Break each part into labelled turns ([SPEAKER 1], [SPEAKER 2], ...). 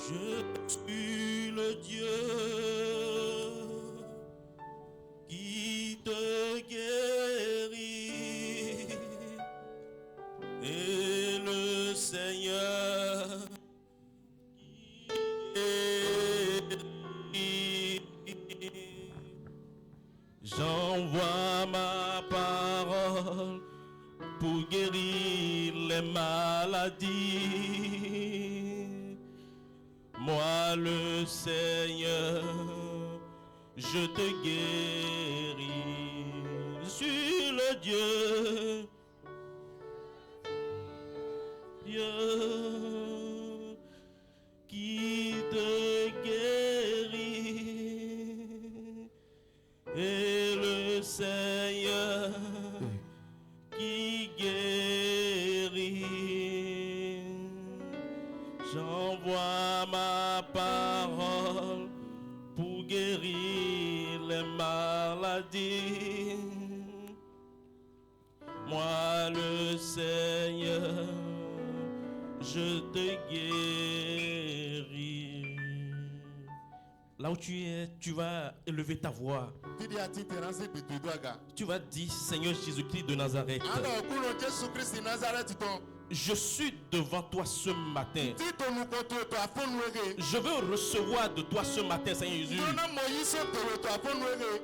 [SPEAKER 1] Je suis le Dieu qui te guérit et le Seigneur qui guérit. J'envoie ma parole pour guérir les maladies. Moi le Seigneur, je te guéris. Je suis le Dieu, Dieu qui te guérit et le Seigneur qui guérit. J'envoie ma parole pour guérir les maladies. Moi le Seigneur, je te guéris. Là où tu es, tu vas élever ta voix. Tu vas dire, Seigneur Jésus-Christ de Nazareth, je suis devant toi ce matin. Je veux recevoir de toi ce matin, Seigneur Jésus,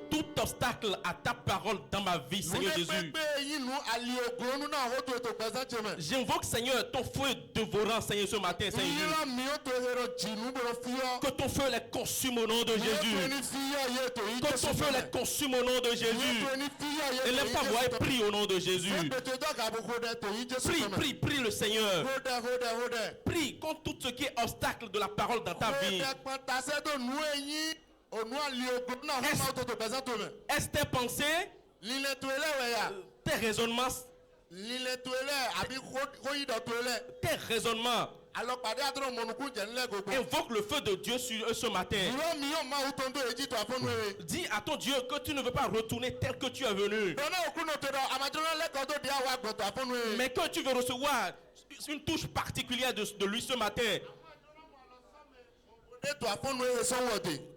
[SPEAKER 1] tout obstacle à ta parole dans ma vie, Seigneur Jésus. J'invoque, Seigneur, ton feu dévorant, Seigneur, ce matin, Seigneur Jésus. Que ton feu les consume au nom de Jésus. Que ton feu les consume au nom de Jésus. Et lève ta voix et prie au nom de Jésus. Prie, prie le Seigneur. Prie contre tout ce qui est obstacle de la parole dans ta vie. Est-ce tes pensées, tes raisonnements, tes raisonnements? Invoque le feu de Dieu sur eux ce matin. Dis à ton Dieu que tu ne veux pas retourner tel que tu es venu, mais que tu veux recevoir une touche particulière de lui ce matin.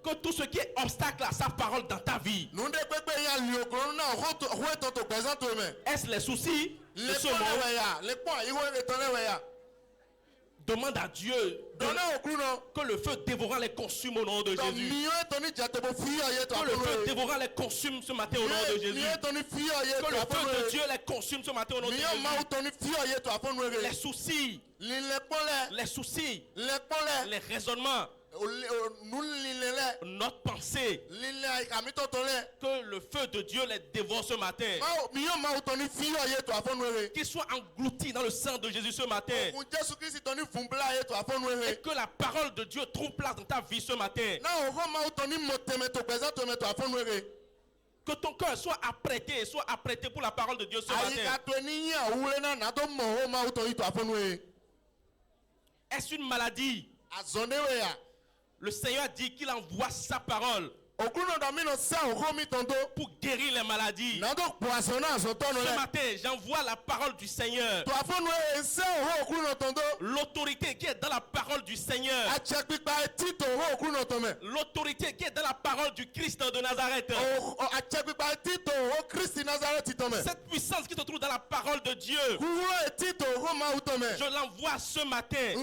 [SPEAKER 1] Que tout ce qui est obstacle à sa parole dans ta vie, est-ce les soucis de ce monde? Demande à Dieu que le feu dévorant les consume au nom de Jésus. Que le feu dévorant les consume ce matin au nom de Jésus. Que le feu de Dieu les consume ce matin au nom de Jésus. Les soucis, les raisonnements, notre pensée, que le feu de Dieu les dévore ce matin. Qu'ils soient engloutis dans le sang de Jésus ce matin. Et que la parole de Dieu trouve place dans ta vie ce matin. Que ton cœur soit apprêté pour la parole de Dieu ce matin. Est-ce une maladie? Le Seigneur dit qu'il envoie sa parole pour guérir les maladies. Ce matin, j'envoie la parole du Seigneur. L'autorité qui est dans la parole du Seigneur. L'autorité qui est dans la parole du Christ de Nazareth. Cette puissance qui se trouve dans la parole de Dieu, je l'envoie ce matin.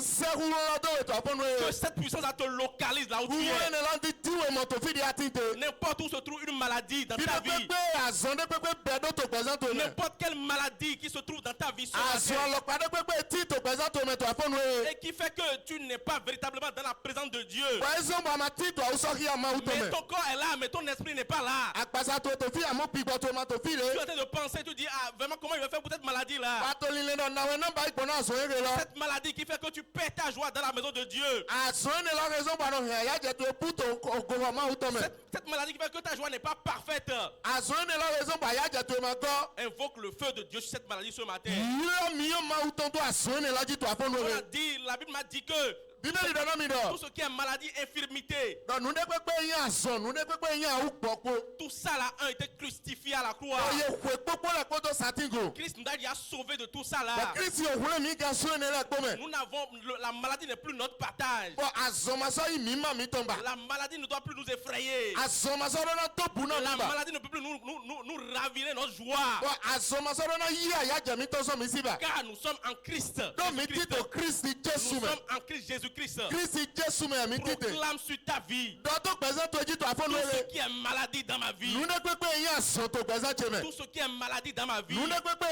[SPEAKER 1] Que cette puissance te localise là où tu es. N'importe où se trouve une maladie dans ta vie, n'importe quelle maladie qui se trouve dans ta vie ce matin, et qui fait que tu n'es pas véritablement dans la présence de Dieu, mais ton corps est là, mais ton esprit n'est pas là. Tu es en train de penser, tu dis, ah vraiment comment il va faire pour cette maladie là, cette maladie qui fait que tu perds ta joie dans la maison de Dieu, cette maladie qui fait que ta joie n'est pas parfaite. Invoque le feu de Dieu sur cette maladie ce matin. La Bible m'a dit que Tout ce qui est maladie, infirmité. Tout ça là a été crucifié à la croix. Christ nous a déjà sauvés de tout ça là. Nous n'avons, la maladie n'est plus notre partage. La maladie ne doit plus nous effrayer. La maladie ne peut plus nous ravirer notre joie. Car nous sommes en Christ. Nous sommes en Christ Jésus-Christ. Proclame sur ta vie. Tout ce qui est maladie dans ma vie. Tout ce qui est maladie dans ma vie. N'importe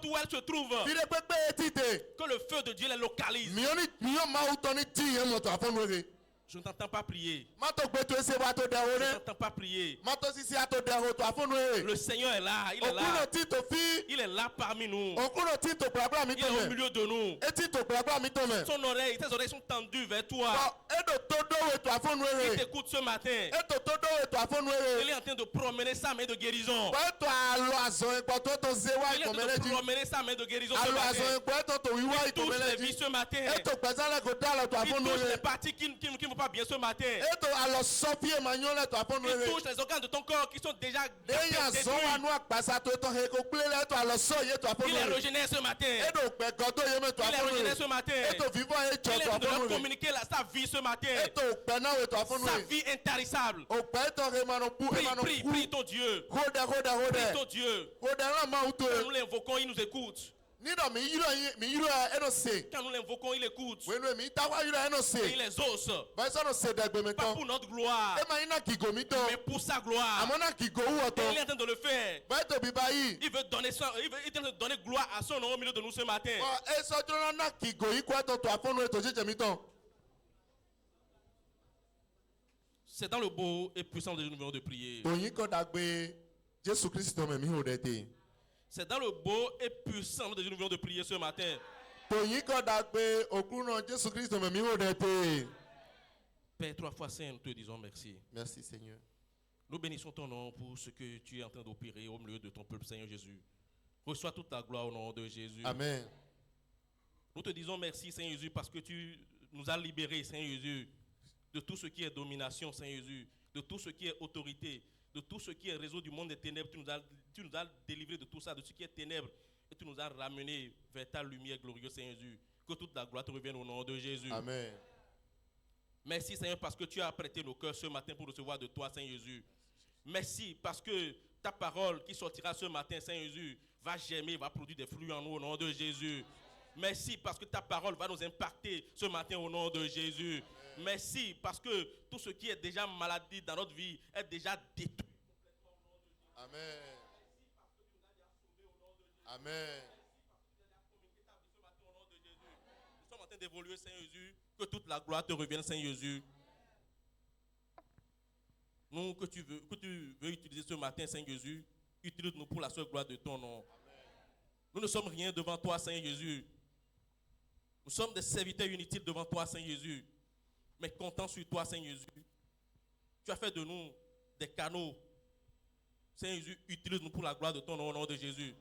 [SPEAKER 1] où elle se trouve. Que le feu de Dieu les localise. Je ne t'entends pas prier. Je ne t'entends pas prier. Le Seigneur est là. Il est là. Il est là parmi nous. Il est au milieu de nous. Tes oreilles sont tendues vers toi. Il t'écoute ce matin. Il est en train de promener sa main de guérison. Il est en train de promener sa main de guérison ce matin. Il touche les vies ce matin. Il touche les parties qui ne vont pas bien ce matin. Il touche les organes de ton corps qui sont déjà détruits. Il les régénère ce matin. Il les régénère ce matin. Il est en train de communiquer sa vie ce matin. Sa vie intarissable. Prie ton Dieu. Prie ton Dieu. Quand nous l'invoquons, il nous écoute. Quand nous l'invoquons, il écoute. Et il les ose. Pas pour notre gloire, mais pour sa gloire. Et il est en train de le faire. Il veut donner gloire à son nom au milieu de nous ce matin. C'est dans le beau et puissant de nous venons de prier. C'est dans le beau et puissant de nous venons de prier ce matin. Père, 3 fois saint, nous te disons merci.
[SPEAKER 2] Merci Seigneur.
[SPEAKER 1] Nous bénissons ton nom pour ce que tu es en train d'opérer au milieu de ton peuple, Seigneur Jésus. Reçois toute la gloire au nom de Jésus.
[SPEAKER 2] Amen.
[SPEAKER 1] Nous te disons merci, Seigneur Jésus, parce que tu nous as libérés, Seigneur Jésus, de tout ce qui est domination, Seigneur Jésus, de tout ce qui est autorité, de tout ce qui est réseau du monde des ténèbres. Tu nous as délivrés de tout ça, de ce qui est ténèbres, et tu nous as ramenés vers ta lumière glorieuse, Seigneur Jésus. Que toute la gloire te revienne au nom de Jésus.
[SPEAKER 2] Amen.
[SPEAKER 1] Merci, Seigneur, parce que tu as prêté nos cœurs ce matin pour recevoir de toi, Seigneur Jésus. Merci parce que ta parole qui sortira ce matin, Seigneur Jésus, va germer, va produire des fruits en nous au nom de Jésus. Merci parce que ta parole va nous impacter ce matin au nom de Jésus. Merci parce que tout ce qui est déjà maladie dans notre vie est déjà détruit.
[SPEAKER 2] Amen. Amen.
[SPEAKER 1] Nous sommes en train d'évoluer, Seigneur Jésus. Que toute la gloire te revienne, Seigneur Jésus. Nous, que tu veux utiliser ce matin, Seigneur Jésus, utilise-nous pour la seule gloire de ton nom.
[SPEAKER 2] Amen.
[SPEAKER 1] Nous ne sommes rien devant toi, Seigneur Jésus. Nous sommes des serviteurs inutiles devant toi, Seigneur Jésus. Mais comptant sur toi, Seigneur Jésus. Tu as fait de nous des canaux. Seigneur Jésus, utilise-nous pour la gloire de ton nom, au nom de Jésus.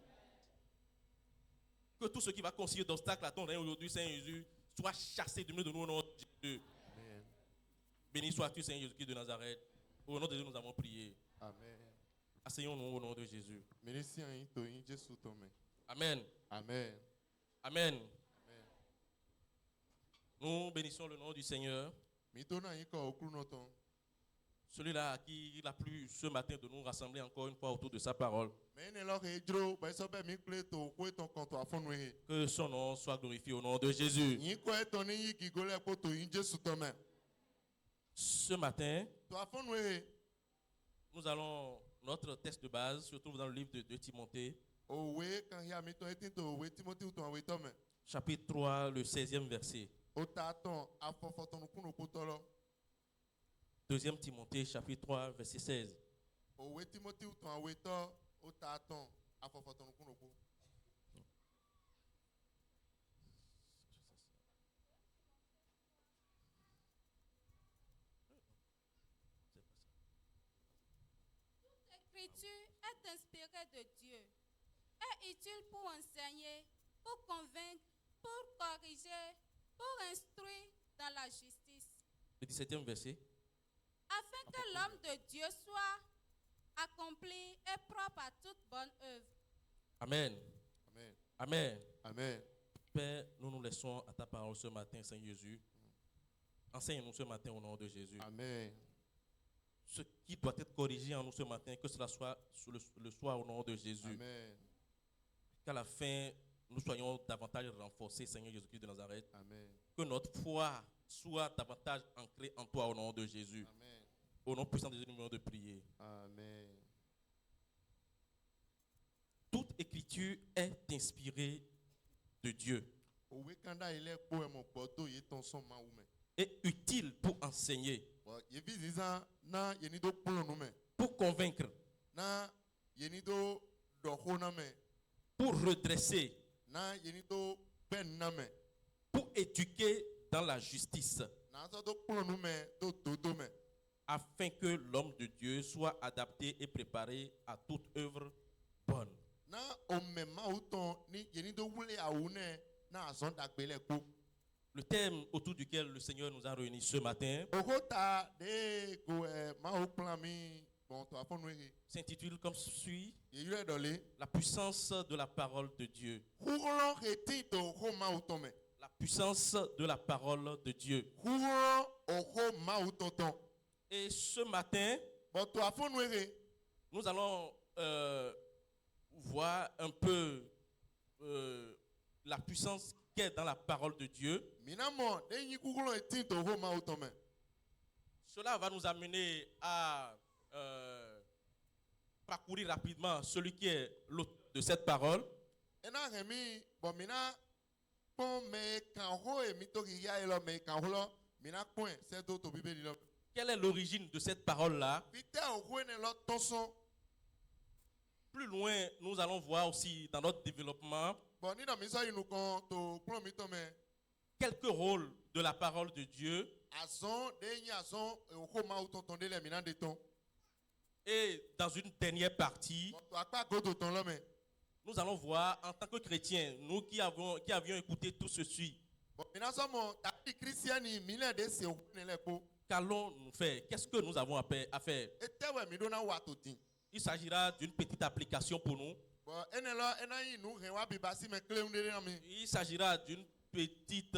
[SPEAKER 1] Que tout ce qui va constituer d'obstacles à ton règne aujourd'hui, Seigneur Jésus, soit chassé du milieu de nous au nom de Jésus.
[SPEAKER 2] Amen.
[SPEAKER 1] Béni sois-tu, Seigneur Jésus-Christ de Nazareth. Au nom de Jésus, nous avons prié.
[SPEAKER 2] Amen.
[SPEAKER 1] Asseyons-nous au nom de Jésus.
[SPEAKER 2] Merci.
[SPEAKER 1] Amen.
[SPEAKER 2] Amen.
[SPEAKER 1] Amen. Nous bénissons le nom du Seigneur. Celui-là à qui il a plu ce matin de nous rassembler encore une fois autour de sa parole. Que son nom soit glorifié au nom de Jésus. Ce matin, nous allons, notre texte de base se trouve dans le livre de Timothée, chapitre 3, le 16e verset. 2 Timothée, chapitre 3, verset 16.
[SPEAKER 3] L'écriture est inspirée de Dieu, est utile pour enseigner, pour convaincre, pour corriger, pour instruire la justice,
[SPEAKER 1] Le 17e verset.
[SPEAKER 3] afin que l'homme de Dieu soit accompli et propre à toute bonne œuvre.
[SPEAKER 1] Amen.
[SPEAKER 2] Amen.
[SPEAKER 1] Amen.
[SPEAKER 2] Amen.
[SPEAKER 1] Père, nous nous laissons à ta parole ce matin, Seigneur Jésus. Enseigne-nous ce matin au nom de Jésus.
[SPEAKER 2] Amen.
[SPEAKER 1] Ce qui doit être corrigé en nous ce matin, que cela soit le soir au nom de Jésus.
[SPEAKER 2] Amen.
[SPEAKER 1] Qu'à la fin, nous soyons davantage renforcés, Seigneur Jésus-Christ de Nazareth.
[SPEAKER 2] Amen.
[SPEAKER 1] Que notre foi soit davantage ancrée en toi au nom de Jésus.
[SPEAKER 2] Amen.
[SPEAKER 1] Au nom puissant de Jésus, nous venons de prier.
[SPEAKER 2] Amen.
[SPEAKER 1] Toute écriture est inspirée de Dieu et utile pour enseigner, pour convaincre, pour redresser, pour éduquer dans la justice, afin que l'homme de Dieu soit adapté et préparé à toute œuvre bonne. Le thème autour duquel le Seigneur nous a réunis ce matin s'intitule comme suit: la puissance de la parole de Dieu. La puissance de la parole de Dieu. Et ce matin, nous allons voir un peu la puissance qui est dans la parole de Dieu. Cela va nous amener à parcourir rapidement celui qui est l'auteur de cette parole. Quelle est l'origine de cette parole-là? Plus loin, nous allons voir aussi dans notre développement quelques rôles de la parole de Dieu. Et dans une dernière partie, nous allons voir en tant que chrétiens, nous qui avions écouté tout ceci, qu'allons-nous faire? Qu'est-ce que nous avons à faire? Il s'agira d'une petite application pour nous. Il s'agira d'une petite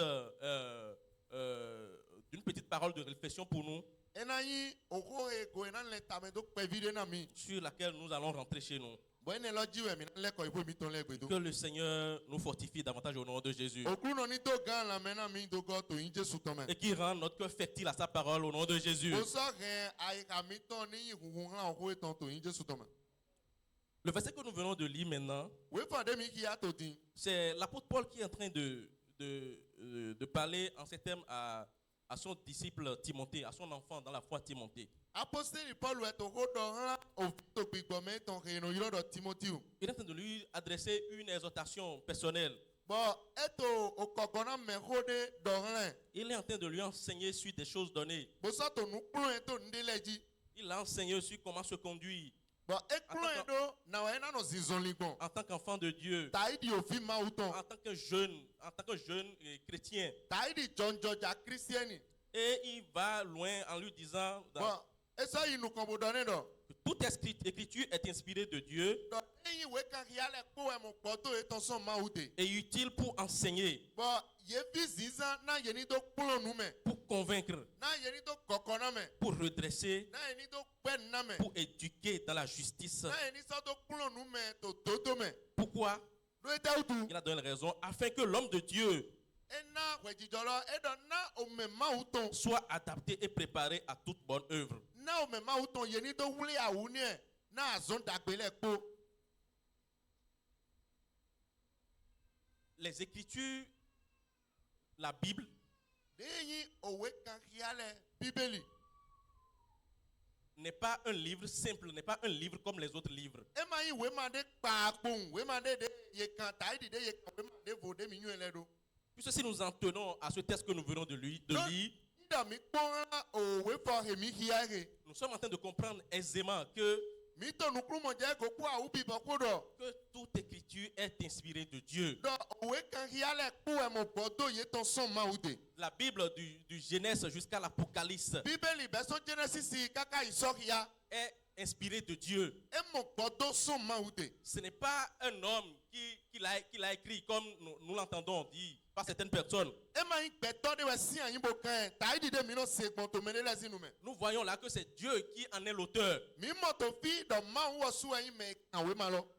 [SPEAKER 1] parole de réflexion pour nous, sur laquelle nous allons rentrer chez nous. Que le Seigneur nous fortifie davantage au nom de Jésus. Et qu'il rende notre cœur fertile à sa parole au nom de Jésus. Le verset que nous venons de lire maintenant, c'est l'apôtre Paul qui est en train de parler en ces termes à son disciple Timothée, à son enfant dans la foi Timothée. Il est en train de lui adresser une exhortation personnelle. Il est en train de lui enseigner sur des choses données. Il a enseigné sur comment se conduire en tant qu'enfant de Dieu, en tant que jeune chrétien. Et il va loin en lui disant que toute écriture est inspirée de Dieu et utile pour enseigner, pour convaincre, pour redresser, pour éduquer dans la justice. Pourquoi? Il a donné raison, afin que l'homme de Dieu soit adapté et préparé à toute bonne œuvre. Les Écritures, la Bible, n'est pas un livre simple, n'est pas un livre comme les autres livres. Puisque si nous en tenons à ce texte que nous venons de lire, nous sommes en train de comprendre aisément que Que toute écriture est inspirée de Dieu. La Bible du Genèse jusqu'à l'Apocalypse est inspirée de Dieu. Ce n'est pas un homme qui l'a écrit comme nous l'entendons dire par certaines personnes. Nous voyons là que c'est Dieu qui en est l'auteur.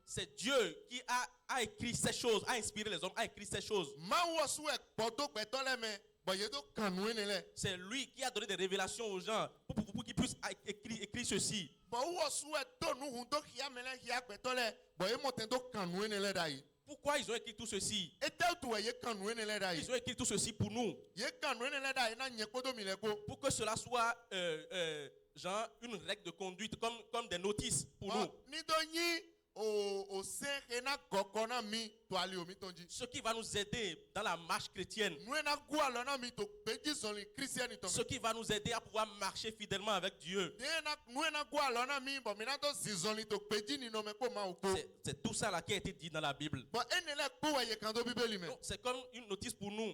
[SPEAKER 1] C'est Dieu qui a écrit ces choses, a inspiré les hommes, a écrit ces choses. C'est lui qui a donné des révélations aux gens pour qu'ils puissent écrire ceci. Pourquoi ils ont écrit tout ceci? Ils ont écrit tout ceci pour nous. Pour que cela soit genre une règle de conduite, comme des notices pour nous. Ce qui va nous aider dans la marche chrétienne. Ce qui va nous aider à pouvoir marcher fidèlement avec Dieu. C'est tout ça là qui a été dit dans la Bible. C'est comme une notice pour nous.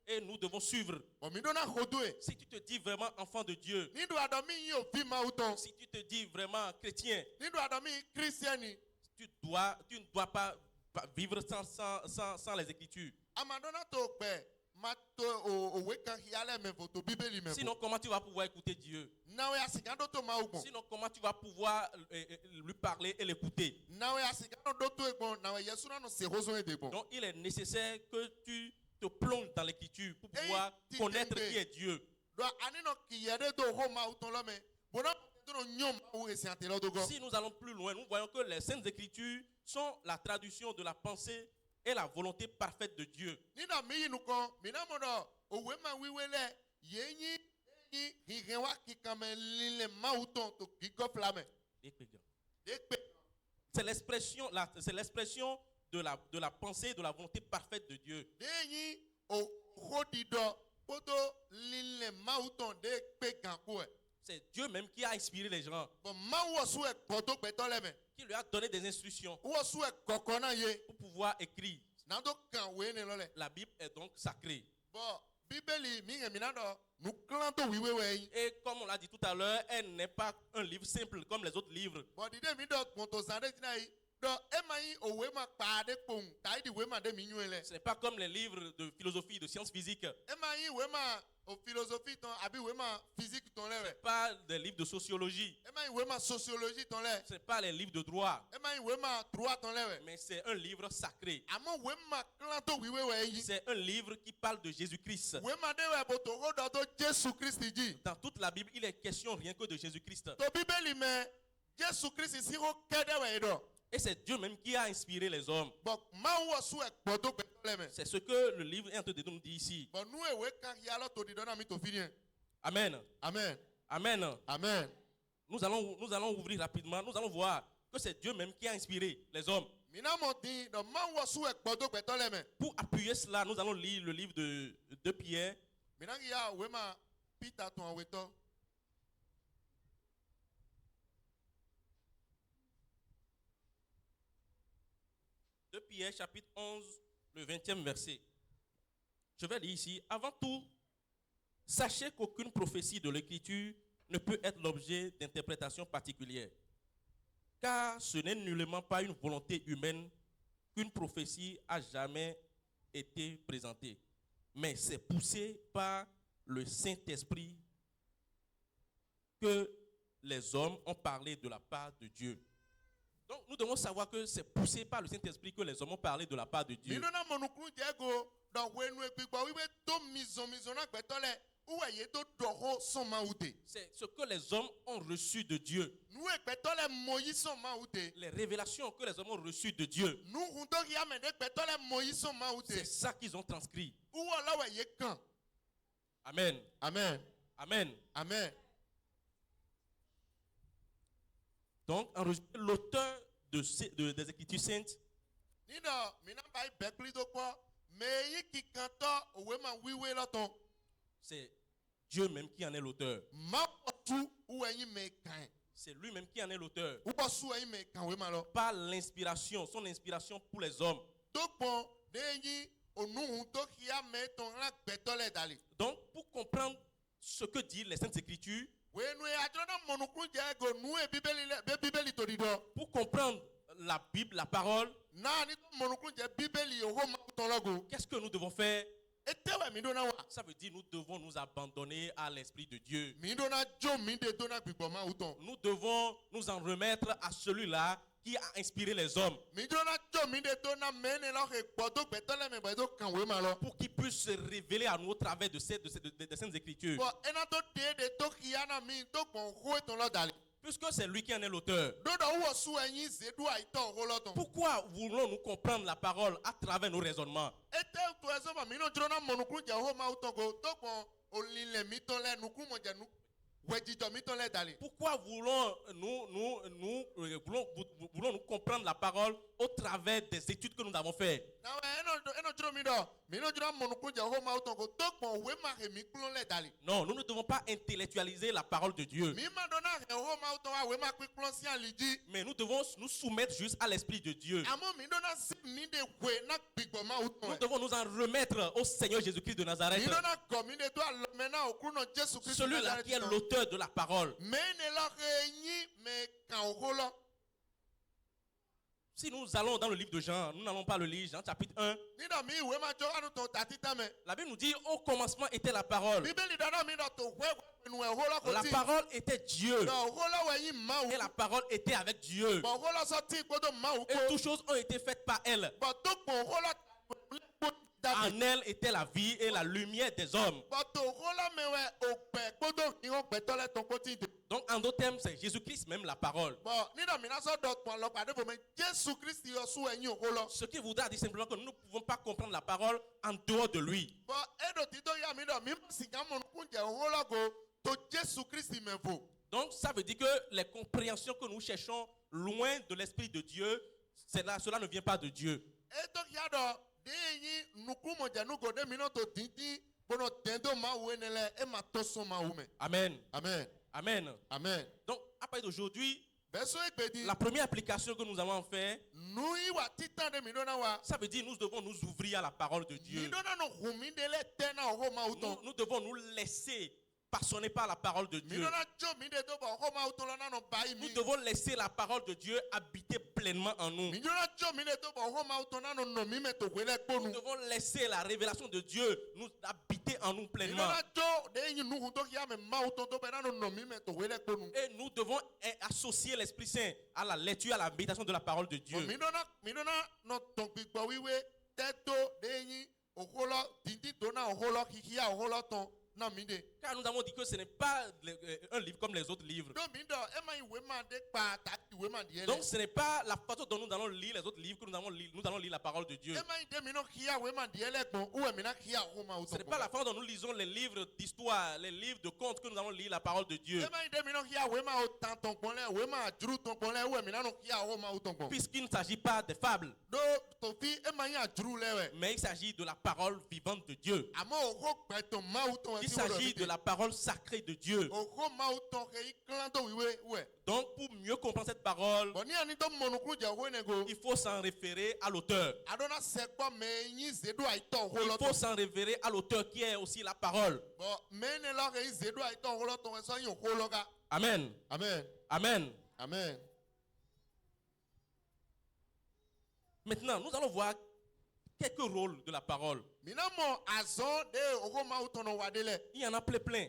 [SPEAKER 1] Et nous devons suivre. Si tu te dis vraiment enfant de Dieu, si tu te dis vraiment chrétien, tu ne dois pas vivre sans les Écritures. Sinon, comment tu vas pouvoir écouter Dieu? Sinon, comment tu vas pouvoir lui parler et l'écouter? Donc, il est nécessaire que tu te plonges dans l'écriture pour pouvoir connaître qui est Dieu. Si nous allons plus loin, nous voyons que les Saintes Écritures sont la traduction de la pensée et la volonté parfaite de Dieu. C'est l'expression de la pensée et de la volonté parfaite de Dieu. C'est Dieu même qui a inspiré les gens, qui lui a donné des instructions pour pouvoir écrire. La Bible est donc sacrée. Et comme on l'a dit tout à l'heure, elle n'est pas un livre simple comme les autres livres. Ce n'est pas comme les livres de philosophie, de sciences physiques. Ce n'est pas des livres de sociologie. Ce n'est pas les livres de droit. Mais c'est un livre sacré. C'est un livre qui parle de Jésus-Christ. Dans toute la Bible, il est question rien que de Jésus-Christ. Et c'est Dieu même qui a inspiré les hommes. C'est ce que le livre est en train de nous dire ici. Amen.
[SPEAKER 2] Amen.
[SPEAKER 1] Amen.
[SPEAKER 2] Amen.
[SPEAKER 1] Nous allons ouvrir rapidement. Nous allons voir que c'est Dieu même qui a inspiré les hommes. Pour appuyer cela, nous allons lire le livre de Pierre. 2 Pierre chapitre 11, le 20e verset. Je vais lire ici. Avant tout, sachez qu'aucune prophétie de l'Écriture ne peut être l'objet d'interprétation particulière. Car ce n'est nullement pas une volonté humaine qu'une prophétie a jamais été présentée. Mais c'est poussé par le Saint-Esprit que les hommes ont parlé de la part de Dieu. Donc, nous devons savoir que c'est poussé par le Saint-Esprit que les hommes ont parlé de la part de Dieu. C'est ce que les hommes ont reçu de Dieu. Les révélations que les hommes ont reçues de Dieu. C'est ça qu'ils ont transcrit. Amen.
[SPEAKER 2] Amen.
[SPEAKER 1] Amen.
[SPEAKER 2] Amen.
[SPEAKER 1] Donc, en résumé, l'auteur des Écritures saintes c'est Dieu même qui en est l'auteur. C'est lui-même qui en est l'auteur. Pas l'inspiration, son inspiration pour les hommes. Donc, pour comprendre ce que disent les Saintes Écritures, pour comprendre la Bible, la parole, qu'est-ce que nous devons faire? Ça veut dire nous devons nous abandonner à l'Esprit de Dieu. Nous devons nous en remettre à celui-là qui a inspiré les hommes. Pour qu'il puisse se révéler à nous au travers de ces Saintes Écritures. Puisque c'est lui qui en est l'auteur. Pourquoi voulons-nous comprendre la parole à travers nos raisonnements? Pourquoi voulons-nous comprendre la parole au travers des études que nous avons faites? Non, nous ne devons pas intellectualiser la parole de Dieu. Mais nous devons nous soumettre juste à l'Esprit de Dieu. Nous devons nous en remettre au Seigneur Jésus-Christ de Nazareth. Celui-là qui est l'auteur de la parole. Si nous allons dans le livre de Jean, nous n'allons pas le lire, Jean chapitre 1. La Bible nous dit, au commencement était la parole. La parole était Dieu. Et la parole était avec Dieu. Et toutes choses ont été faites par elle. En elle était la vie et la lumière des hommes. Donc en d'autres termes, c'est Jésus-Christ même la parole. Ce qui voudra dire simplement que nous ne pouvons pas comprendre la parole en dehors de lui. Donc ça veut dire que les compréhensions que nous cherchons loin de l'Esprit de Dieu, cela ne vient pas de Dieu. Amen.
[SPEAKER 2] Amen.
[SPEAKER 1] Amen.
[SPEAKER 2] Amen.
[SPEAKER 1] Donc, à partir d'aujourd'hui, la première application que nous allons faire, ça veut dire que nous devons nous ouvrir à la parole de Dieu. Nous devons nous laisser passionner par la parole de Dieu. Nous devons laisser la parole de Dieu habiter pleinement en nous. Nous devons laisser la révélation de Dieu nous habiter en nous pleinement. Et nous devons associer l'Esprit Saint à la lecture, à la méditation de la parole de Dieu. Car nous avons dit que ce n'est pas un livre comme les autres livres. Donc ce n'est pas la façon dont nous allons lire les autres livres que nous allons lire la parole de Dieu. Ce n'est pas la façon dont nous lisons les livres d'histoire, les livres de contes que nous allons lire la parole de Dieu. Puisqu'il ne s'agit pas des fables, mais il s'agit de la parole vivante de Dieu. Il s'agit de la parole sacrée de Dieu. Donc, pour mieux comprendre cette parole, il faut s'en référer à l'auteur. Il faut s'en référer à l'auteur qui est aussi la parole. Amen.
[SPEAKER 2] Amen.
[SPEAKER 1] Amen.
[SPEAKER 2] Amen.
[SPEAKER 1] Maintenant, nous allons voir quelques rôles de la parole. Il y en a plein.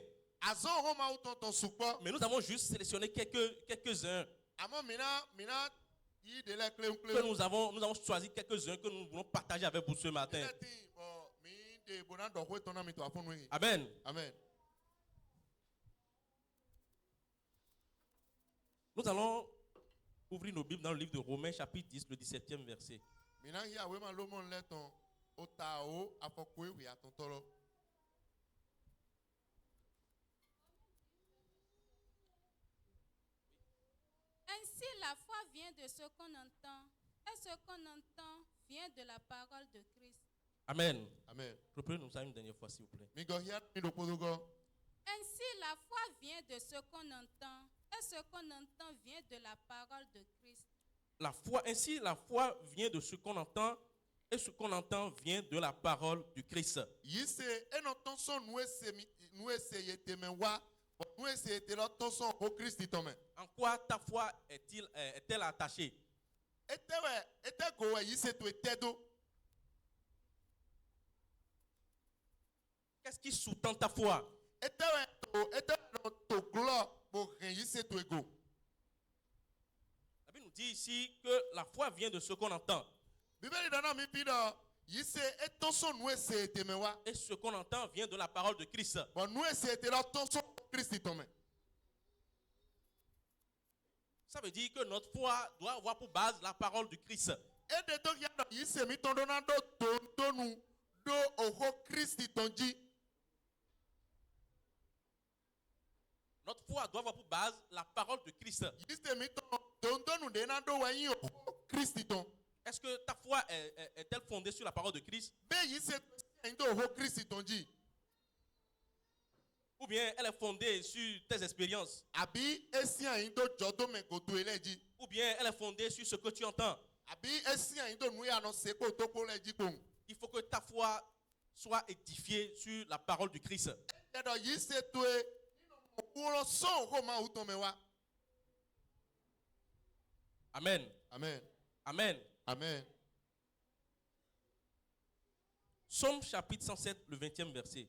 [SPEAKER 1] Mais nous avons juste sélectionné quelques-uns. Nous avons choisi quelques-uns que nous voulons partager avec vous ce matin. Amen.
[SPEAKER 2] Amen.
[SPEAKER 1] Nous allons ouvrir nos Bibles dans le livre de Romains, chapitre 10, le 17e verset.
[SPEAKER 3] Ainsi, la foi vient de ce qu'on entend, et ce qu'on entend vient de la parole de Christ.
[SPEAKER 1] Amen.
[SPEAKER 2] Amen.
[SPEAKER 1] Reprenez-nous ça une dernière fois, s'il vous plaît.
[SPEAKER 3] la foi vient de ce qu'on entend, et ce qu'on entend vient de la parole de Christ.
[SPEAKER 1] Ainsi, la foi vient de ce qu'on entend, et ce qu'on entend vient de la parole du Christ. En quoi ta foi est-elle attachée? Qu'est-ce qui sous-tend ta foi? La Bible nous dit ici que la foi vient de ce qu'on entend. Et ce qu'on entend vient de la parole de Christ. Ça veut dire que notre foi doit avoir pour base la parole du Christ. Notre foi doit avoir pour base la parole de Christ. Est-ce que ta foi est-elle fondée sur la parole de Christ? Ou bien elle est fondée sur tes expériences? Ou bien elle est fondée sur ce que tu entends? Il faut que ta foi soit édifiée sur la parole du Christ. Amen.
[SPEAKER 2] Amen.
[SPEAKER 1] Amen.
[SPEAKER 2] Amen.
[SPEAKER 1] Psaume chapitre 107, le 20e verset.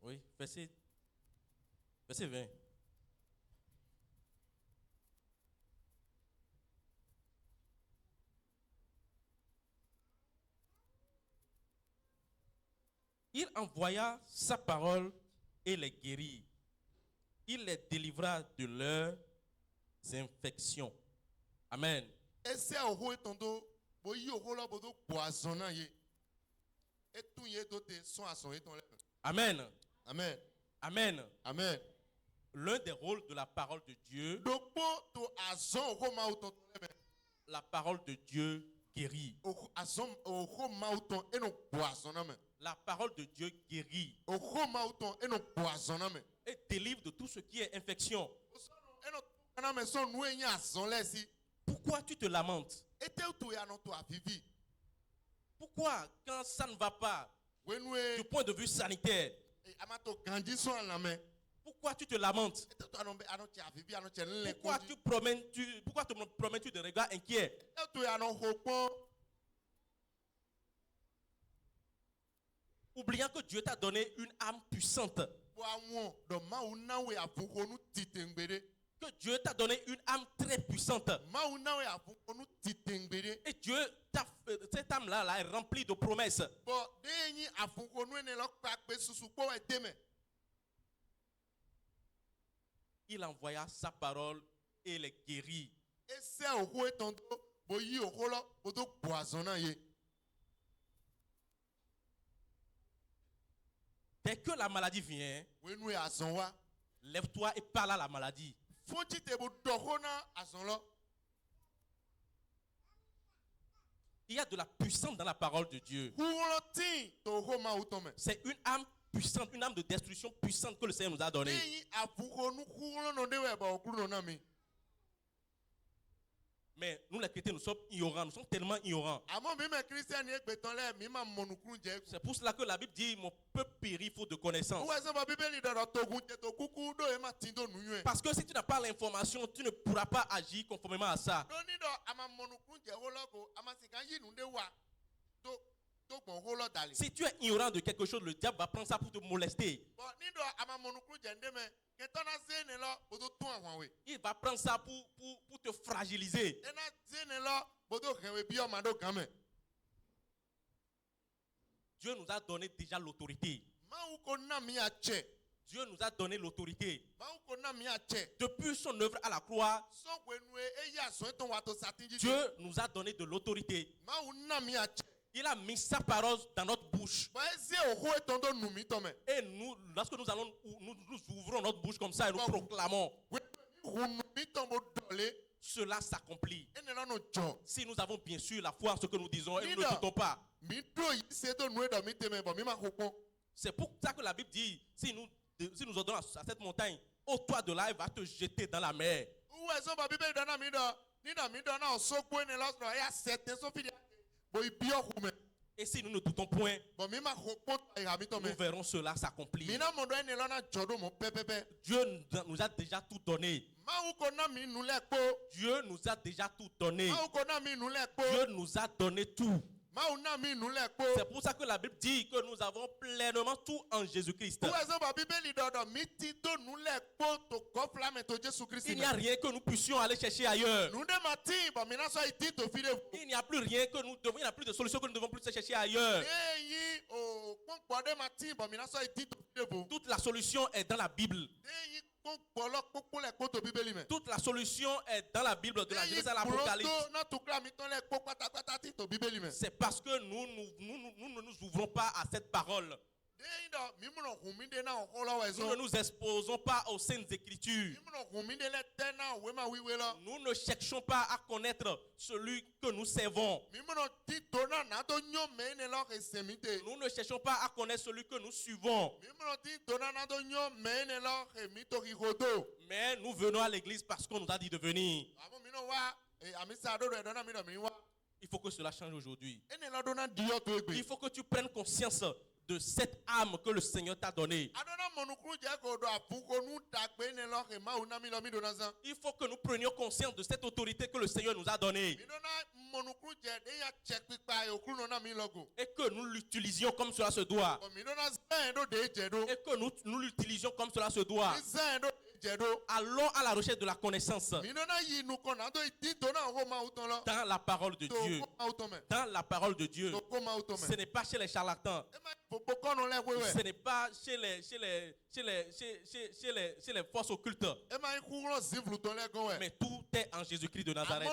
[SPEAKER 1] Oui, verset 20. Il envoya sa parole et les guérit. Il les délivra de leurs infections. Amen. Amen.
[SPEAKER 2] Amen.
[SPEAKER 1] Amen.
[SPEAKER 2] Amen.
[SPEAKER 1] L'un des rôles de la parole de Dieu, la parole de Dieu guérit. La parole de Dieu guérit et délivre de tout ce qui est infection. Pourquoi tu te lamentes? Pourquoi, quand ça ne va pas du point de vue sanitaire, pourquoi tu te lamentes? Pourquoi te promènes-tu de regards inquiets? Oubliant que Dieu t'a donné une âme puissante. Que Dieu t'a donné une âme très puissante. Et Dieu, cette âme-là est remplie de promesses. Il envoya sa parole et les guérit. Dès que la maladie vient, lève-toi et parle à la maladie. Il y a de la puissance dans la parole de Dieu. C'est une âme puissante, une âme de destruction puissante que le Seigneur nous a donnée. Mais nous les chrétiens, nous sommes ignorants, nous sommes tellement ignorants. C'est pour cela que la Bible dit, mon peuple périt faute de connaissance. Parce que si tu n'as pas l'information, tu ne pourras pas agir conformément à ça. Si tu es ignorant de quelque chose, le diable va prendre ça pour te molester. Il va prendre ça pour te fragiliser. Dieu nous a donné déjà l'autorité. Dieu nous a donné l'autorité. Depuis son œuvre à la croix, Dieu nous a donné de l'autorité. Il a mis sa parole dans notre bouche. bouche. Et nous, lorsque nous ouvrons notre bouche comme ça et nous proclamons, cela s'accomplit. Si nous avons bien sûr la foi en ce que nous disons et nous ne doutons pas. C'est pour ça que la Bible dit, si nous ordonnons à cette montagne, ô toi de là, il va te jeter dans la mer. Et si nous ne doutons point, nous verrons cela s'accomplir. Dieu nous a déjà tout donné. Dieu nous a déjà tout donné. Dieu nous a donné tout. C'est pour ça que la Bible dit que nous avons pleinement tout en Jésus-Christ. Il n'y a rien que nous puissions aller chercher ailleurs. Il n'y a plus rien que nous devons, il n'y a plus de solution que nous devons plus chercher ailleurs. Toute la solution est dans la Bible. Toute la solution est dans la Bible, de la Genèse à l'Apocalypse. C'est parce que nous ne nous ouvrons pas à cette parole. Nous ne nous exposons pas aux saintes écritures. Nous ne cherchons pas à connaître celui que nous servons. Nous ne cherchons pas à connaître celui que nous suivons. Mais nous venons à l'église parce qu'on nous a dit de venir. Il faut que cela change aujourd'hui. Il faut que tu prennes conscience de cette âme que le Seigneur t'a donnée. Il faut que nous prenions conscience de cette autorité que le Seigneur nous a donnée. Et que nous l'utilisions comme cela se doit. Et que nous l'utilisions comme cela se doit. Allons à la recherche de la connaissance. Dans la parole de Dieu. Dans la parole de Dieu. Ce n'est pas chez les charlatans. Ce n'est pas chez les forces occultes. Mais tout est en Jésus-Christ de Nazareth.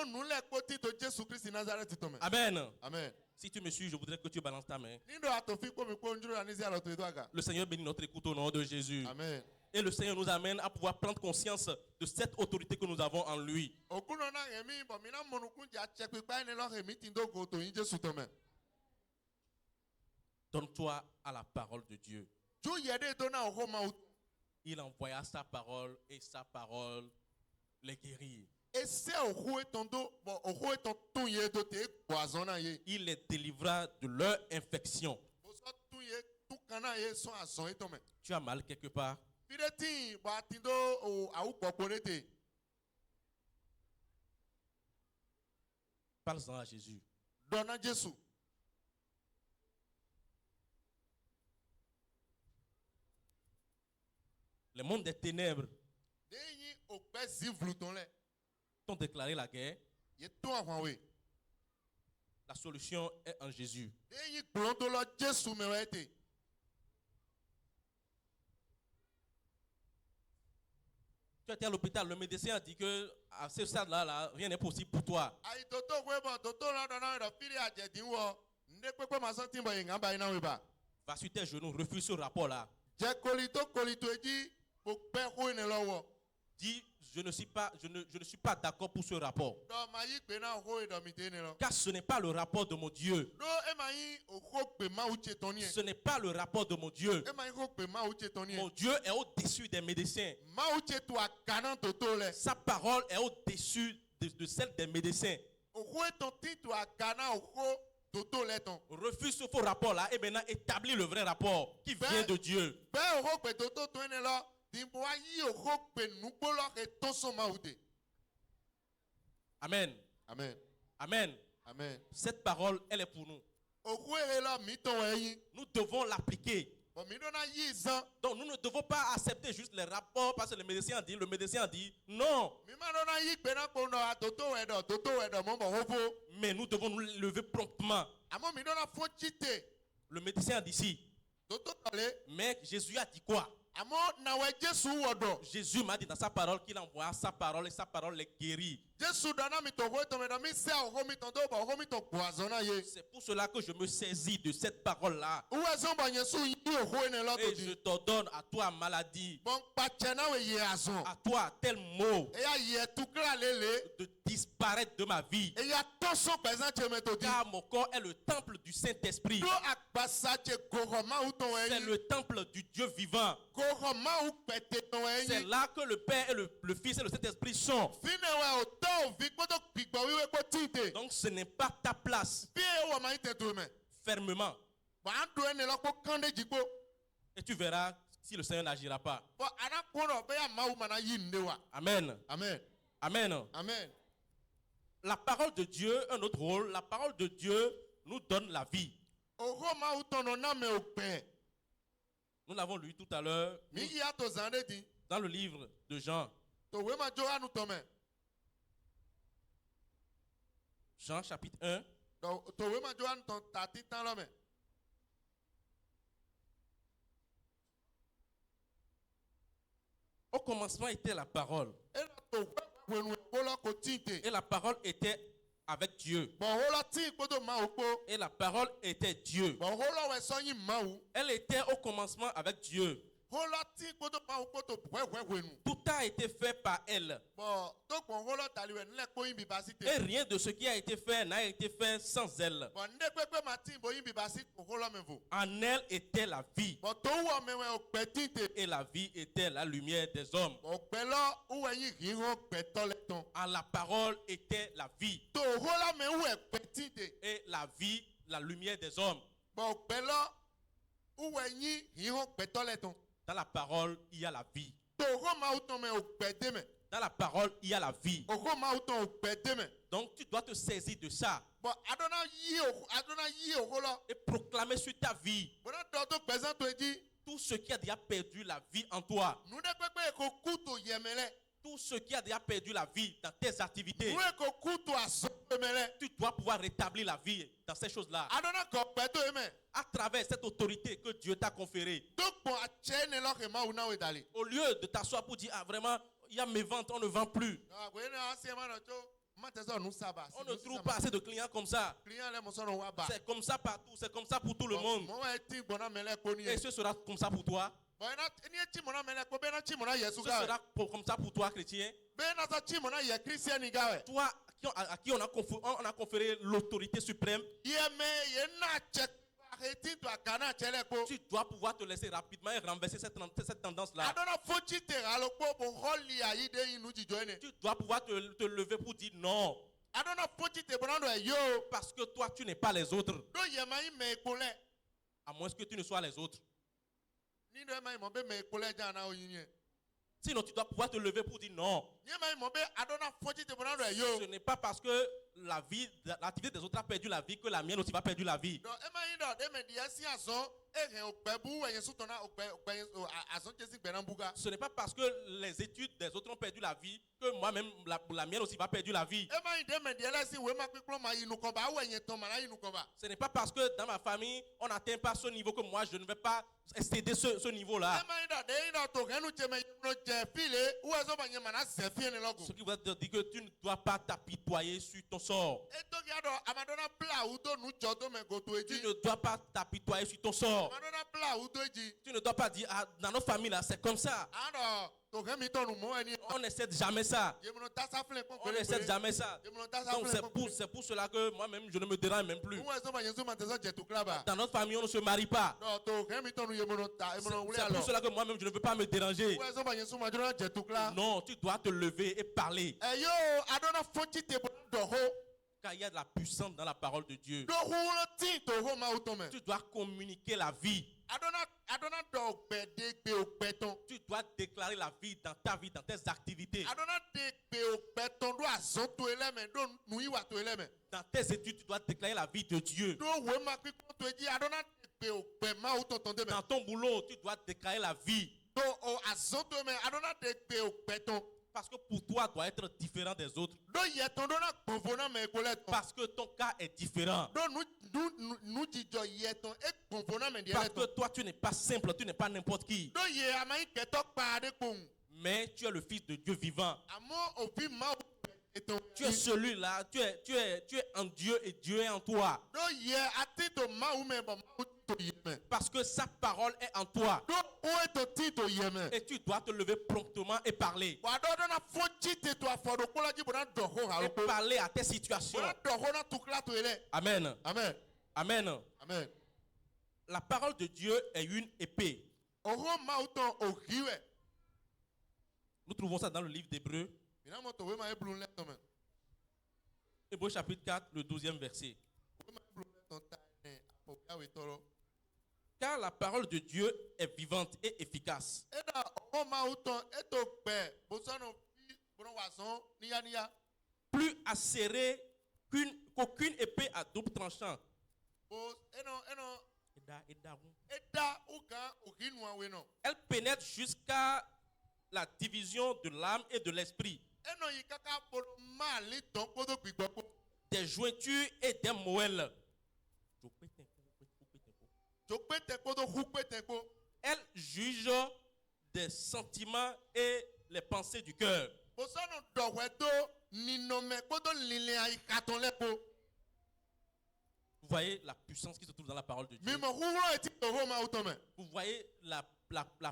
[SPEAKER 1] Amen.
[SPEAKER 2] Amen.
[SPEAKER 1] Si tu me suis, je voudrais que tu balances ta main. Le Seigneur bénit notre écoute au nom de Jésus.
[SPEAKER 2] Amen.
[SPEAKER 1] Et le Seigneur nous amène à pouvoir prendre conscience de cette autorité que nous avons en lui. Donne-toi à la parole de Dieu. Il envoya sa parole et sa parole les guérit. Il les délivra de leur infection. Tu as mal quelque part? Parle-en à Jésus. Les mondes des ténèbres t'ont déclaré la guerre. La solution est en Jésus. Tu étais à l'hôpital, le médecin a dit que à ce stade-là, rien n'est possible pour toi. Va sur tes genoux, refuse ce rapport-là. Dis, je ne suis pas d'accord pour ce rapport. Car ce n'est pas le rapport de mon Dieu. Ce n'est pas le rapport de mon Dieu. Mon Dieu est au-dessus des médecins. Sa parole est au-dessus de celle des médecins. Refuse ce faux rapport-là et maintenant établis le vrai rapport qui vient de Dieu. Amen.
[SPEAKER 2] Amen.
[SPEAKER 1] Amen.
[SPEAKER 2] Amen.
[SPEAKER 1] Cette parole, elle est pour nous. Nous devons l'appliquer. Donc nous ne devons pas accepter juste les rapports parce que le médecin a dit non. Mais nous devons nous lever promptement. Le médecin a dit si. Mais Jésus a dit quoi? Jésus m'a dit dans sa parole qu'il envoie sa parole et sa parole les guérit. C'est pour cela que je me saisis de cette parole-là. Et je t'ordonne à toi, maladie, à toi, tel mot, de disparaître de ma vie. Car mon corps est le temple du Saint-Esprit. C'est le temple du Dieu vivant. C'est là que le Père et le Fils et le Saint-Esprit sont. Donc ce n'est pas ta place. Fermement. Et tu verras si le Seigneur n'agira pas. Amen.
[SPEAKER 2] Amen.
[SPEAKER 1] Amen.
[SPEAKER 2] Amen.
[SPEAKER 1] La parole de Dieu, un autre rôle, la parole de Dieu nous donne la vie. Nous l'avons lu tout à l'heure dans le livre de Jean. Jean chapitre 1. Au commencement était la parole. Et la parole était avec Dieu. Et la parole était Dieu. Elle était au commencement avec Dieu. Tout a été fait par elle. Et rien de ce qui a été fait n'a été fait sans elle. En elle était la vie. Et la vie était la lumière des hommes. En la parole était la vie. Et la vie, la lumière des hommes. Dans la parole, il y a la vie. Dans la parole, il y a la vie. Donc tu dois te saisir de ça. Et proclamer sur ta vie tout ce qui a déjà perdu la vie en toi. Tout ce qui a déjà perdu la vie dans tes activités. Tu dois pouvoir rétablir la vie dans ces choses-là. À travers cette autorité que Dieu t'a conférée. Au lieu de t'asseoir pour dire, ah vraiment, il y a mes ventes, on ne vend plus. On ne trouve pas assez de clients comme ça. C'est comme ça partout, c'est comme ça pour tout le monde. Et ce sera comme ça pour toi. Ce sera comme ça pour toi, chrétien. Toi, à qui on a conféré l'autorité suprême. Tu dois pouvoir te laisser rapidement et renverser cette tendance-là. Tu dois pouvoir te lever pour dire non. Parce que toi, tu n'es pas les autres. À moins que tu ne sois les autres. Sinon, tu dois pouvoir te lever pour dire non. Ce n'est pas parce que l'activité des autres a perdu la vie que la mienne aussi va perdre la vie. Ce n'est pas parce que les études des autres ont perdu la vie que moi-même, la mienne aussi va perdre la vie. Ce n'est pas parce que dans ma famille, on n'atteint pas ce niveau que moi, je ne vais pas excéder ce niveau-là. Ce qui veut dire que tu ne dois pas t'apitoyer sur ton sort. Tu ne dois pas t'apitoyer sur ton sort. Tu ne dois pas dire, ah, dans notre famille là, c'est comme ça. On n'essaie jamais ça. On n'essaie jamais ça. Donc c'est pour cela que moi-même, je ne me dérange même plus. Dans notre famille, on ne se marie pas. C'est pour cela que moi-même, je ne veux pas me déranger. Non, tu dois te lever et parler. Car il y a de la puissance dans la parole de Dieu. Tu dois communiquer la vie. Tu dois déclarer la vie dans ta vie, dans tes activités. Dans tes études, tu dois déclarer la vie de Dieu. Dans ton boulot, tu dois déclarer la vie. Parce que pour toi, doit être différent des autres. Parce que ton cas est différent. Parce que toi, tu n'es pas simple, tu n'es pas n'importe qui. Mais tu es le fils de Dieu vivant. Tu es celui-là, tu es en Dieu et Dieu est en toi. Parce que sa parole est en toi. Et tu dois te lever promptement et parler. Et parler à tes situations. Amen.
[SPEAKER 2] Amen.
[SPEAKER 1] Amen.
[SPEAKER 2] Amen.
[SPEAKER 1] La parole de Dieu est une épée. Nous trouvons ça dans le livre d'Hébreux. Hébreux chapitre 4, le 12e verset. Car la parole de Dieu est vivante et efficace. Plus acérée qu'aucune épée à double tranchant. Elle pénètre jusqu'à la division de l'âme et de l'esprit, des jointures et des moelles. Elle juge des sentiments et les pensées du cœur. Vous voyez la puissance qui se trouve dans la parole de Dieu. Vous voyez la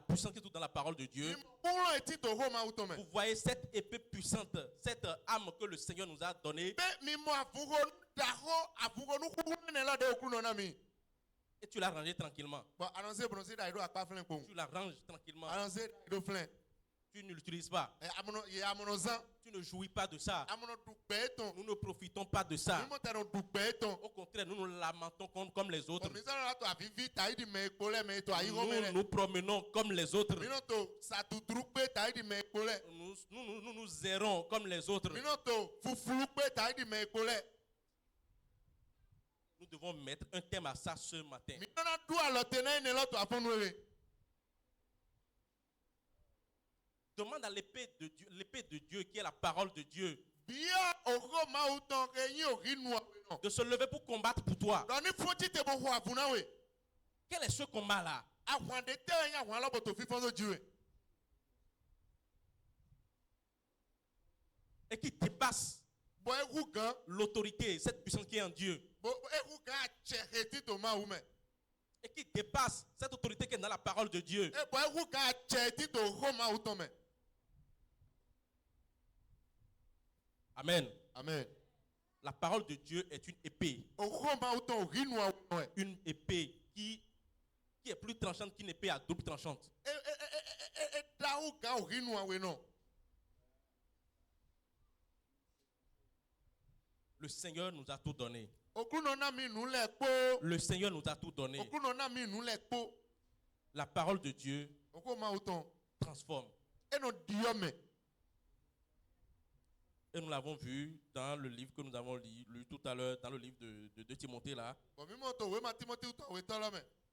[SPEAKER 1] puissance qui se trouve dans la parole de Dieu. Vous voyez cette épée puissante, cette âme que le Seigneur nous a donnée. Et tu l'as rangée tranquillement. Tu la ranges tranquillement. Tu ne l'utilises pas. Tu ne jouis pas de ça. Nous ne profitons pas de ça. Au contraire, nous nous lamentons comme les autres. Nous nous promenons comme les autres. Nous nous errons comme les autres. Nous devons mettre un thème à ça ce matin. Demande à l'épée de Dieu qui est la parole de Dieu de se lever pour combattre pour toi. Quel est ce combat-là? Et qui dépasse l'autorité, cette puissance qui est en Dieu. Et qui dépasse cette autorité qui est dans la parole de Dieu. Amen.
[SPEAKER 2] Amen.
[SPEAKER 1] La parole de Dieu est une épée. Une épée qui est plus tranchante qu'une épée à double tranchante. Le Seigneur nous a tout donné. Le Seigneur nous a tout donné. La parole de Dieu transforme. Et nous l'avons vu dans le livre que nous avons lu tout à l'heure, dans le livre de Timothée là.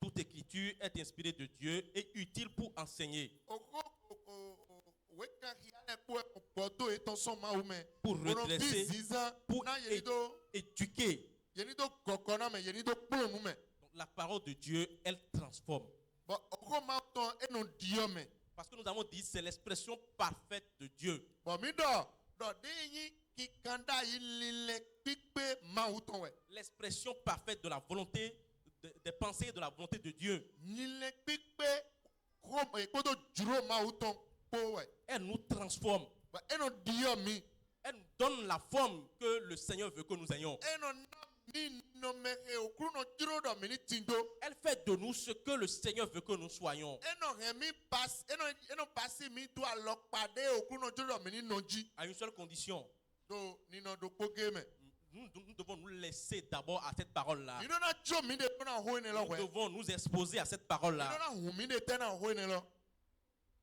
[SPEAKER 1] Toute écriture est inspirée de Dieu et utile pour enseigner, pour redresser, pour éduquer. Donc, la parole de Dieu, elle transforme. Parce que nous avons dit, c'est l'expression parfaite de Dieu. L'expression parfaite de la volonté, des pensées et de la volonté de Dieu. Elle nous transforme. Elle nous donne la forme que le Seigneur veut que nous ayons. Elle fait de nous ce que le Seigneur veut que nous soyons. À une seule condition. Nous devons nous laisser d'abord à cette parole-là. Nous devons nous exposer à cette parole-là.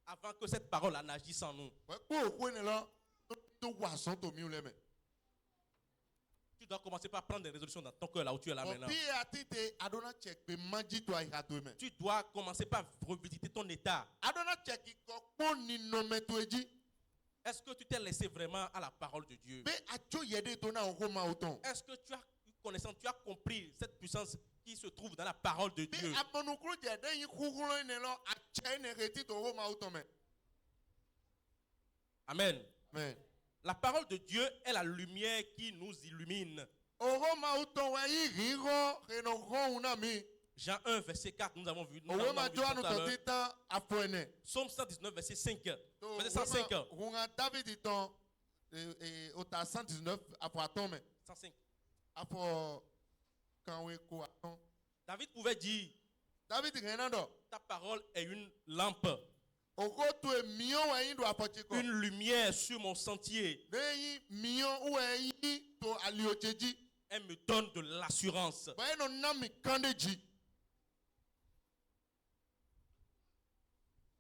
[SPEAKER 1] Avant que cette parole n'agisse en nous. Tu dois commencer par prendre des résolutions dans ton cœur là où tu es là maintenant. Tu dois commencer par revisiter ton état. Est-ce que tu t'es laissé vraiment à la parole de Dieu? Est-ce que tu as eu connaissance, tu as compris cette puissance qui se trouve dans la parole de Dieu? Amen.
[SPEAKER 2] Amen.
[SPEAKER 1] La parole de Dieu est la lumière qui nous illumine. Jean 1, verset 4, nous avons vu. Nous avons vu tout à l'heure. Psaume 119, verset 5. Verset 105. 105. David pouvait dire, ta parole est une lampe, une lumière sur mon sentier. Elle me donne de l'assurance.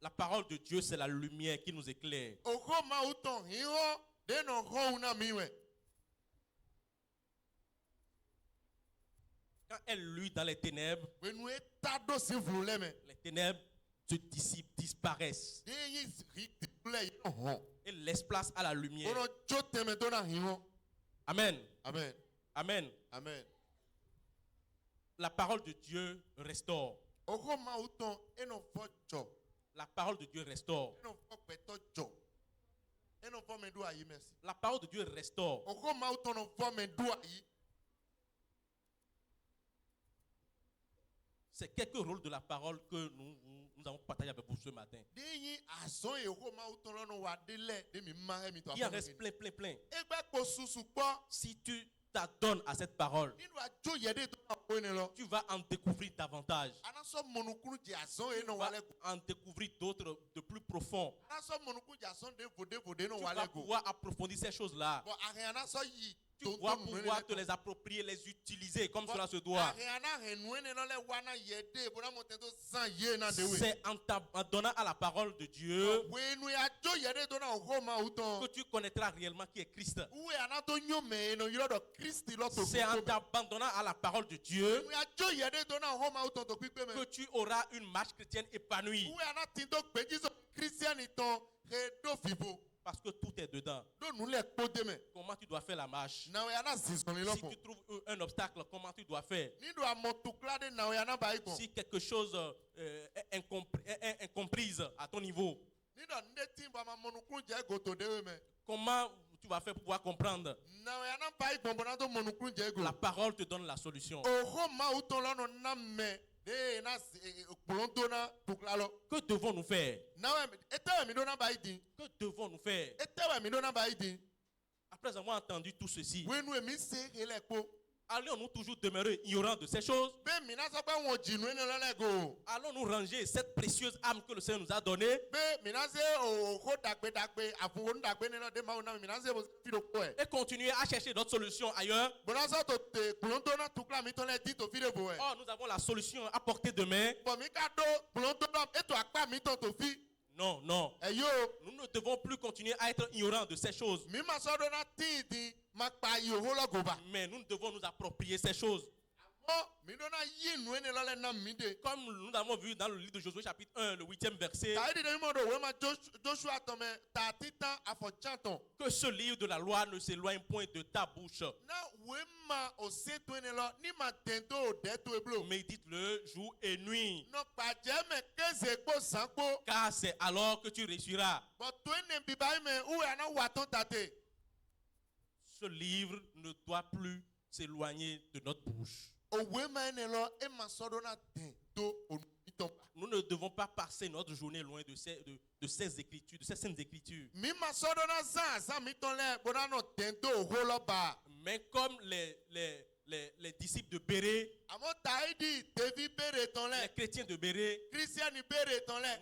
[SPEAKER 1] La parole de Dieu, c'est la lumière qui nous éclaire. Quand elle luit dans les ténèbres, les ténèbres se dissipent, disparaissent. Et laisse place à la lumière. Amen.
[SPEAKER 2] Amen.
[SPEAKER 1] Amen.
[SPEAKER 2] Amen.
[SPEAKER 1] La parole de Dieu restaure. La parole de Dieu restaure. La parole de Dieu restaure. C'est quelques rôles de la parole que nous avons partagé avec vous ce matin. Il en reste plein. Si tu t'adonnes à cette parole, tu vas en découvrir davantage. Tu vas en découvrir d'autres de plus profonds. Tu vas pouvoir approfondir ces choses-là. Tu vas pouvoir te les approprier, les utiliser comme cela se doit. C'est en donnant à la parole de Dieu que tu connaîtras réellement qui est Christ. C'est en t'abandonnant à la parole de Dieu que tu auras une marche chrétienne épanouie. Parce que tout est dedans. Comment tu dois faire la marche? Si tu trouves un obstacle, comment tu dois faire? Si quelque chose est incomprise à ton niveau, comment tu vas faire pour pouvoir comprendre? La parole te donne la solution. Que devons-nous faire? Que devons-nous faire? Après avoir entendu tout ceci, allons-nous toujours demeurer ignorants de ces choses? Allons-nous ranger cette précieuse âme que le Seigneur nous a donnée et continuer à chercher d'autres solutions ailleurs? Oh, nous avons la solution à portée de main. Non. Nous ne devons plus continuer à être ignorants de ces choses. Mais nous devons nous approprier ces choses. Comme nous avons vu dans le livre de Josué chapitre 1, le 8e verset, que ce livre de la loi ne s'éloigne point de ta bouche. Médite-le jour et nuit, car c'est alors que tu réussiras. Ce livre ne doit plus s'éloigner de notre bouche. Nous ne devons pas passer notre journée loin de ces écritures, de ces saintes écritures. Mais comme les disciples de Béré, les chrétiens de Béré,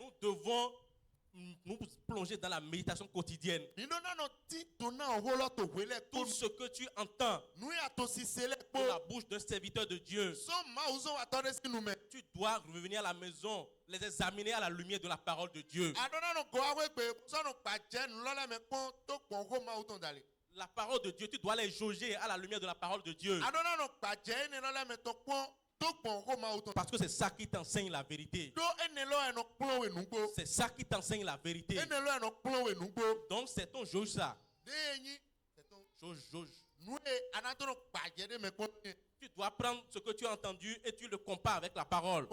[SPEAKER 1] nous devons nous plonger dans la méditation quotidienne. Tout ce que tu entends de la bouche d'un serviteur de Dieu, tu dois revenir à la maison, les examiner à la lumière de la parole de Dieu. La parole de Dieu, tu dois les jauger à la lumière de la parole de Dieu. Parce que c'est ça qui t'enseigne la vérité. C'est ça qui t'enseigne la vérité. Donc c'est ton jauge ça. Jauge. Tu dois prendre ce que tu as entendu et tu le compares avec la parole.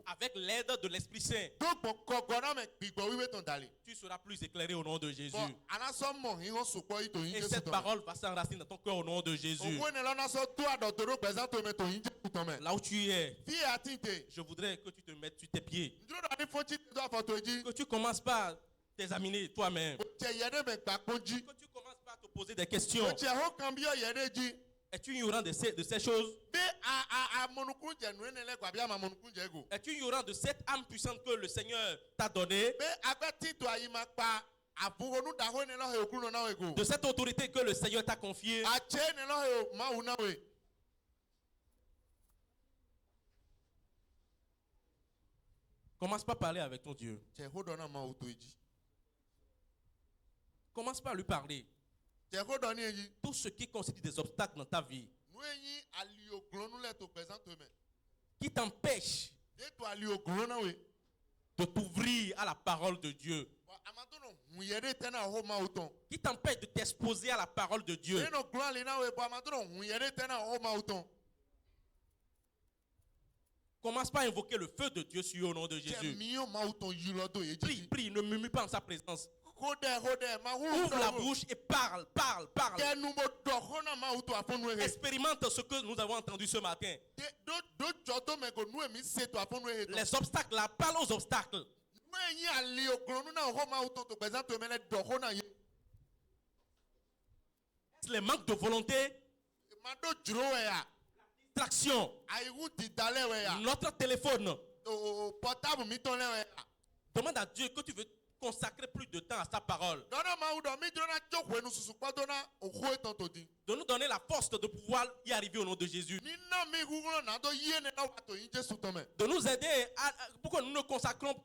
[SPEAKER 1] avec l'aide de l'Esprit Saint, tu seras plus éclairé au nom de Jésus. Et cette parole va s'enraciner dans ton cœur au nom de Jésus. Là où tu es, je voudrais que tu te mettes sur tes pieds. Que tu commences par t'examiner toi-même. Que tu commences par te poser des questions. Es-tu ignorant de ces choses? Es-tu ignorant de cette âme puissante que le Seigneur t'a donnée? De cette autorité que le Seigneur t'a confiée? Commence pas à parler avec ton Dieu. Commence pas à lui parler. Tout ce qui constitue des obstacles dans ta vie, qui t'empêche de t'ouvrir à la parole de Dieu, qui t'empêche de t'exposer à la parole de Dieu. Commence pas à invoquer le feu de Dieu sur eux au nom de Jésus. Prie, prie, ne murmure pas en sa présence. Ouvre la bouche et parle. Expérimente ce que nous avons entendu ce matin. Les obstacles, là, parle aux obstacles. Les manques de volonté, distraction, notre téléphone. Demande à Dieu que tu veux consacrer plus de temps à sa parole. De nous donner la force de pouvoir y arriver au nom de Jésus. De nous aider pour que nous ne consacrons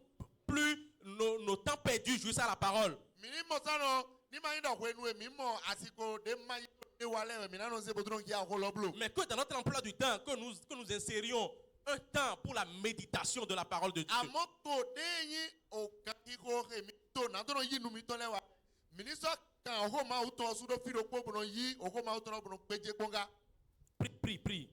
[SPEAKER 1] plus nos temps perdus juste à la parole. Mais que dans notre emploi du temps, que nous insérions un temps pour la méditation de la parole de Dieu. Prie.